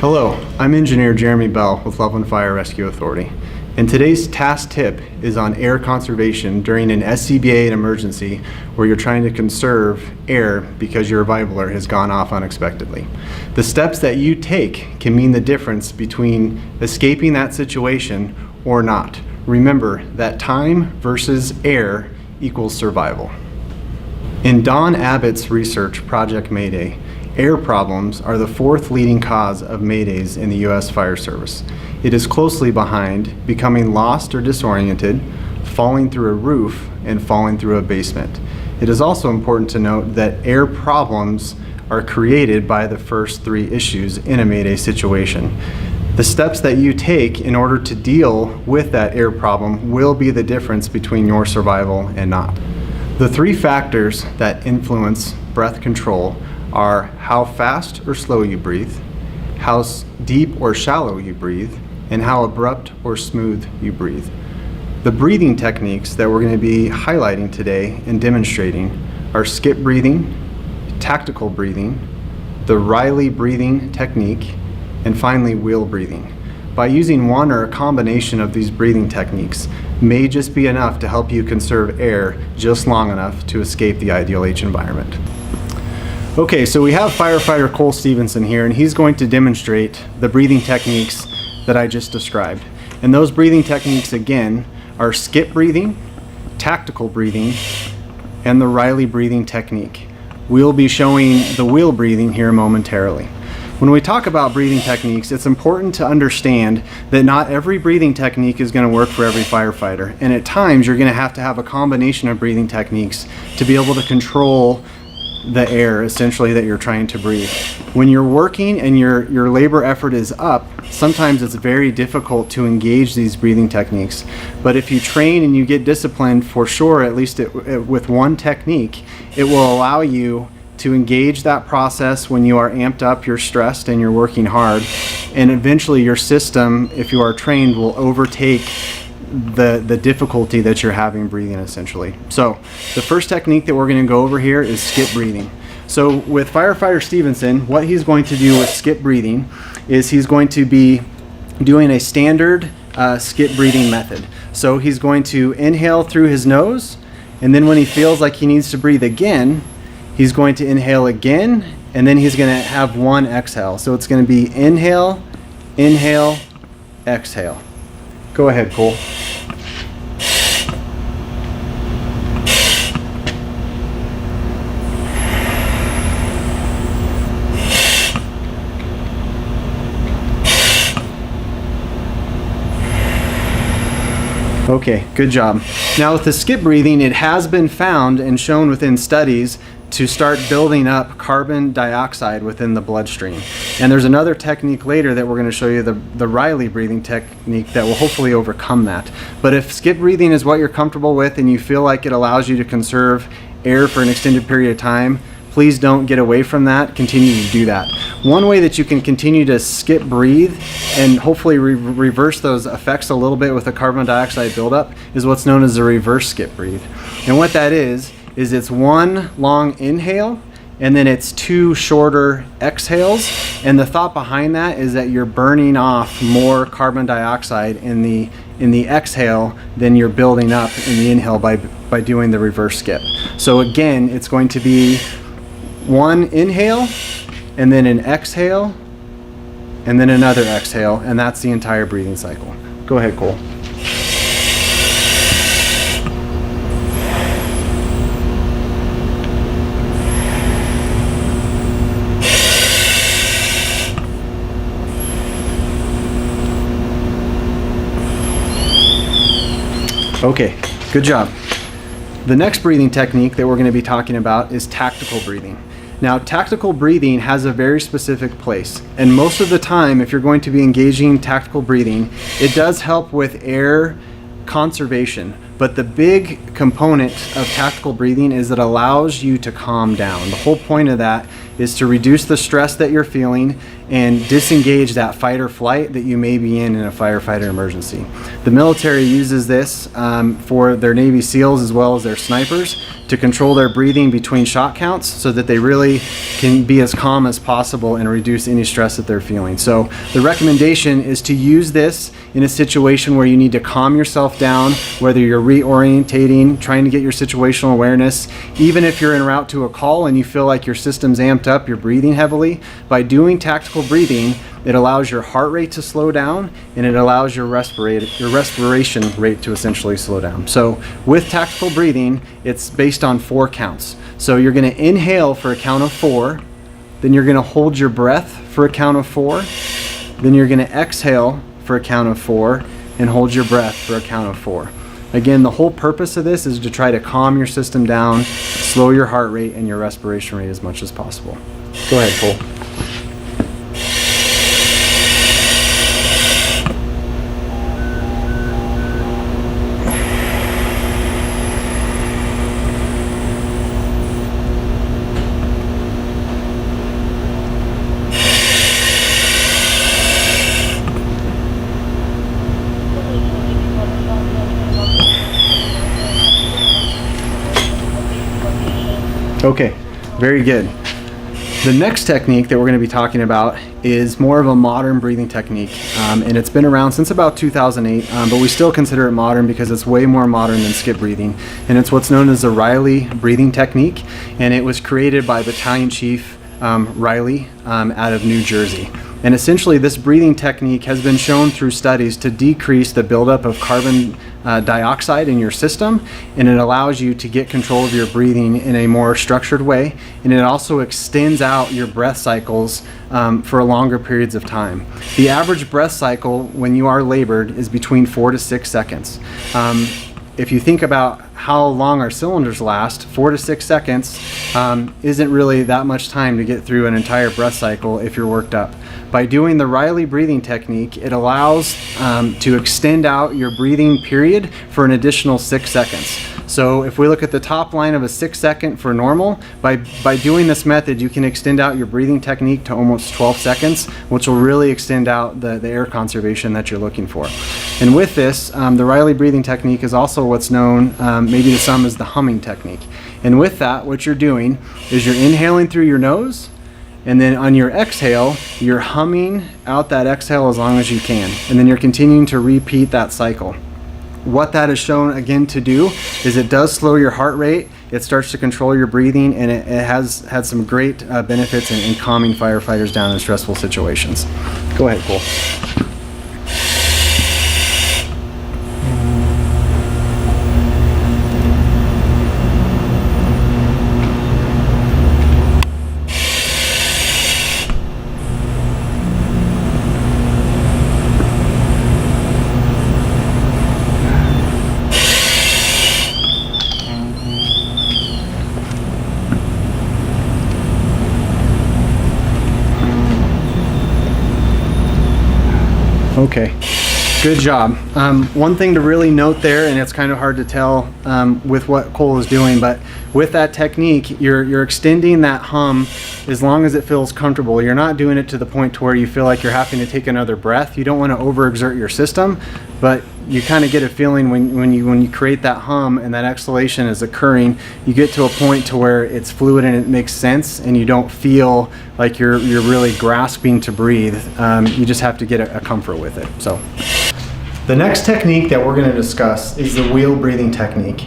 Hello, I'm Engineer Jeremy Bell with Loveland Fire Rescue Authority, and today's task tip is on air conservation during an SCBA emergency where you're trying to conserve air because your revivaler has gone off unexpectedly. The steps that you take can mean the difference between escaping that situation or not. Remember that time versus air equals survival. In Don Abbott's research, Project Mayday, air problems are the fourth leading cause of maydays in the U.S. Fire Service. It is closely behind becoming lost or disoriented, falling through a roof, and falling through a basement. It is also important to note that air problems are created by the first three issues in a mayday situation. The steps that you take in order to deal with that air problem will be the difference between your survival and not. The three factors that influence breath control are how fast or slow you breathe, how deep or shallow you breathe, and how abrupt or smooth you breathe. The breathing techniques that we're going to be highlighting today and demonstrating are skip breathing, tactical breathing, the Riley breathing technique, and finally wheel breathing. By using one or a combination of these breathing techniques may just be enough to help you conserve air just long enough to escape the ideal H environment. Okay, so we have firefighter Cole Stevenson here, and he's going to demonstrate the breathing techniques that I just described. And those breathing techniques, again, are skip breathing, tactical breathing, and the Riley breathing technique. We'll be showing the wheel breathing here momentarily. When we talk about breathing techniques, it's important to understand that not every breathing technique is going to work for every firefighter. And at times, you're going to have a combination of breathing techniques to be able to control the air essentially that you're trying to breathe. When you're working and your labor effort is up, sometimes it's very difficult to engage these breathing techniques. But if you train and you get disciplined, for sure, at least with one technique, it will allow you to engage that process when you are amped up, you're stressed, and you're working hard. And eventually your system, if you are trained, will overtake the difficulty that you're having breathing essentially. So the first technique that we're going to go over here is skip breathing. So with firefighter Stevenson, what he's going to do with skip breathing is he's going to be doing a standard skip breathing method. So he's going to inhale through his nose, and then when he feels like he needs to breathe again, he's going to inhale again, and then he's going to have one exhale. So it's going to be inhale, inhale, exhale. Go ahead, Cole. Okay, good job. Now with the skip breathing, it has been found and shown within studies to start building up carbon dioxide within the bloodstream. And there's another technique later that we're going to show you, the Riley breathing technique, that will hopefully overcome that. But if skip breathing is what you're comfortable with and you feel like it allows you to conserve air for an extended period of time, please don't get away from that. Continue to do that. One way that you can continue to skip breathe and hopefully reverse those effects a little bit with the carbon dioxide buildup is what's known as a reverse skip breathe. And what that is it's one long inhale and then it's two shorter exhales. And the thought behind that is that you're burning off more carbon dioxide in the exhale than you're building up in the inhale by doing the reverse skip. So again, it's going to be one inhale and then an exhale and then another exhale, and that's the entire breathing cycle. Go ahead, Cole. Okay, good job. The next breathing technique that we're going to be talking about is tactical breathing. Now, tactical breathing has a very specific place, and most of the time, if you're going to be engaging tactical breathing, it does help with air conservation. But the big component of tactical breathing is it allows you to calm down. The whole point of that is to reduce the stress that you're feeling and disengage that fight or flight that you may be in a firefighter emergency. The military uses this for their Navy SEALs as well as their snipers to control their breathing between shot counts so that they really can be as calm as possible and reduce any stress that they're feeling. So the recommendation is to use this in a situation where you need to calm yourself down, whether you're reorientating, trying to get your situational awareness, even if you're en route to a call and you feel like your system's amped up, you're breathing heavily. By doing tactical breathing, it allows your heart rate to slow down and it allows your respiration rate to essentially slow down. So with tactical breathing, it's based on 4 counts. So you're going to inhale for a count of 4, then you're going to hold your breath for a count of 4, then you're going to exhale for a count of 4 and hold your breath for a count of 4. Again, the whole purpose of this is to try to calm your system down, slow your heart rate and your respiration rate as much as possible. Go ahead, Cole. Okay, very good. The next technique that we're going to be talking about is more of a modern breathing technique, and it's been around since about 2008, but we still consider it modern because it's way more modern than skip breathing, and it's what's known as the Riley breathing technique, and it was created by Battalion Chief Riley out of New Jersey. And essentially this breathing technique has been shown through studies to decrease the buildup of carbon dioxide in your system, and it allows you to get control of your breathing in a more structured way, and it also extends out your breath cycles for longer periods of time. The average breath cycle when you are labored is between 4 to 6 seconds. If you think about how long our cylinders last, 4 to 6 seconds isn't really that much time to get through an entire breath cycle if you're worked up. By doing the Riley breathing technique, it allows to extend out your breathing period for an additional 6 seconds. So if we look at the top line of a 6 second for normal, by doing this method, you can extend out your breathing technique to almost 12 seconds, which will really extend out the air conservation that you're looking for. And with this, the Riley breathing technique is also what's known maybe to some as the humming technique. And with that, what you're doing is you're inhaling through your nose, and then on your exhale, you're humming out that exhale as long as you can. And then you're continuing to repeat that cycle. What that is shown again to do is it does slow your heart rate, it starts to control your breathing, and it has had some great benefits in calming firefighters down in stressful situations. Go ahead, Cole. Okay, good job. One thing to really note there, and it's kind of hard to tell with what Cole is doing, but with that technique, you're extending that hum as long as it feels comfortable. You're not doing it to the point to where you feel like you're having to take another breath. You don't want to overexert your system, but you kind of get a feeling when you create that hum and that exhalation is occurring, you get to a point to where it's fluid and it makes sense, and you don't feel like you're really grasping to breathe. You just have to get a comfort with it. So the next technique that we're going to discuss is the wheel breathing technique.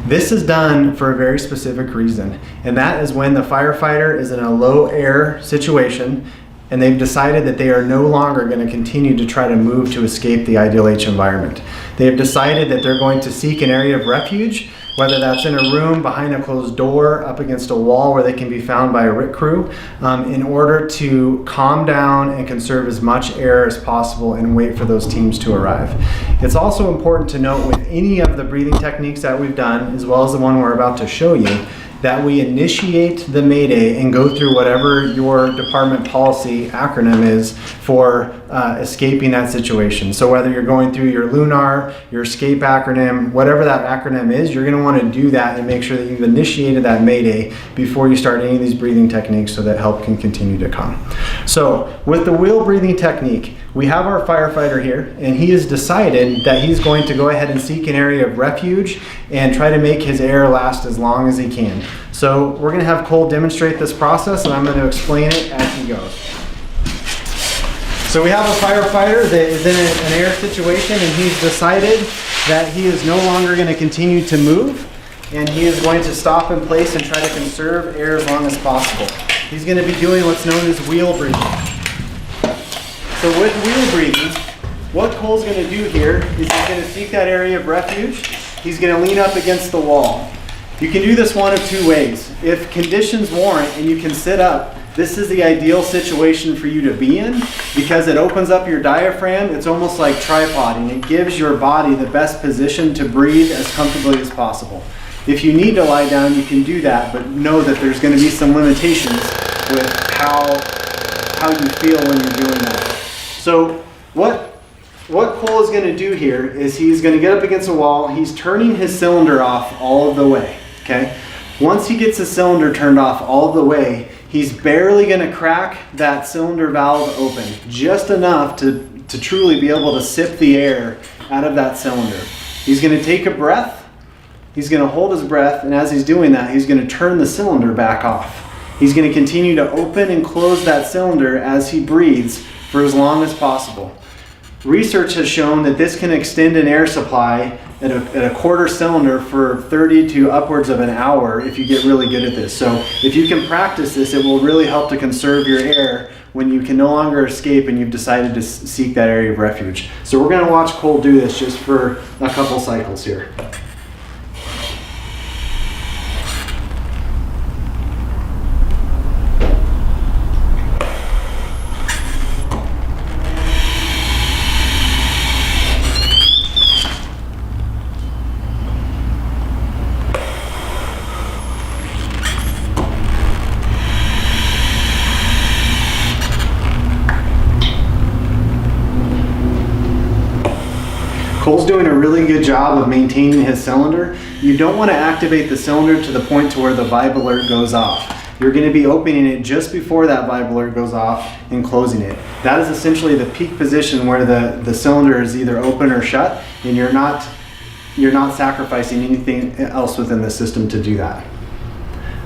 This is done for a very specific reason, and that is when the firefighter is in a low air situation and they've decided that they are no longer going to continue to try to move to escape the IDLH environment. They have decided that they're going to seek an area of refuge, whether that's in a room, behind a closed door, up against a wall where they can be found by a RIT crew, in order to calm down and conserve as much air as possible and wait for those teams to arrive. It's also important to note with any of the breathing techniques that we've done, as well as the one we're about to show you, that we initiate the Mayday and go through whatever your department policy acronym is for escaping that situation. So whether you're going through your LUNAR, your escape acronym, whatever that acronym is, you're going to want to do that and make sure that you've initiated that Mayday before you start any of these breathing techniques so that help can continue to come. So with the wheel breathing technique, we have our firefighter here, and he has decided that he's going to go ahead and seek an area of refuge and try to make his air last as long as he can. So we're going to have Cole demonstrate this process, and I'm going to explain it as he goes. So we have a firefighter that is in an air situation, and he's decided that he is no longer going to continue to move, and he is going to stop in place and try to conserve air as long as possible. He's going to be doing what's known as wheel breathing. So with wheel breathing, what Cole's going to do here is he's going to seek that area of refuge. He's going to lean up against the wall. You can do this one of two ways. If conditions warrant and you can sit up, this is the ideal situation for you to be in because it opens up your diaphragm. It's almost like tripoding. It gives your body the best position to breathe as comfortably as possible. If you need to lie down, you can do that, but know that there's going to be some limitations with how you feel when you're doing that. So what Cole is going to do here is he's going to get up against a wall. He's turning his cylinder off all of the way. Okay. Once he gets the cylinder turned off all of the way, he's barely going to crack that cylinder valve open, just enough to truly be able to sip the air out of that cylinder. He's going to take a breath. He's going to hold his breath, and as he's doing that, he's going to turn the cylinder back off. He's going to continue to open and close that cylinder as he breathes for as long as possible. Research has shown that this can extend an air supply at a quarter cylinder for 30 to upwards of an hour if you get really good at this. So if you can practice this, it will really help to conserve your air when you can no longer escape and you've decided to seek that area of refuge. So we're going to watch Cole do this just for a couple cycles here. Cole's doing a really good job of maintaining his cylinder. You don't want to activate the cylinder to the point to where the vibe alert goes off. You're going to be opening it just before that vibe alert goes off and closing it. That is essentially the peak position where the cylinder is either open or shut, and you're not sacrificing anything else within the system to do that.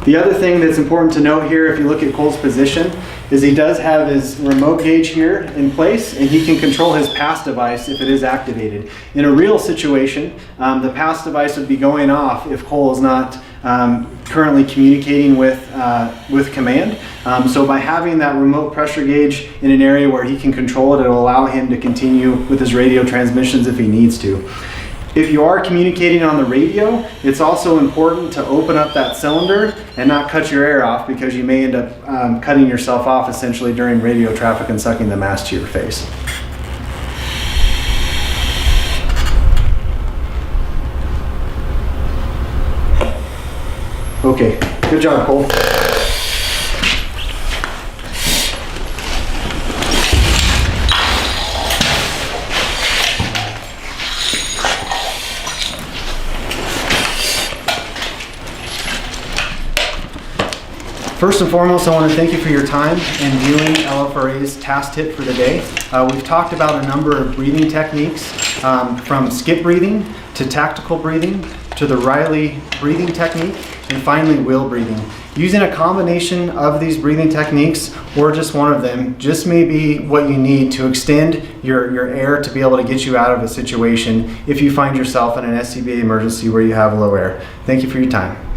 The other thing that's important to note here, if you look at Cole's position, is he does have his remote gauge here in place, and he can control his pass device if it is activated. In a real situation, the pass device would be going off if Cole is not currently communicating with command. So by having that remote pressure gauge in an area where he can control it, it'll allow him to continue with his radio transmissions if he needs to. If you are communicating on the radio, it's also important to open up that cylinder and not cut your air off, because you may end up cutting yourself off essentially during radio traffic and sucking the mask to your face. Okay, good job, Cole. First and foremost, I want to thank you for your time in viewing LFRA's task tip for the day. We've talked about a number of breathing techniques, from skip breathing to tactical breathing to the Riley breathing technique, and finally wheel breathing. Using a combination of these breathing techniques, or just one of them, just may be what you need to extend your air to be able to get you out of a situation if you find yourself in an SCBA emergency where you have low air. Thank you for your time.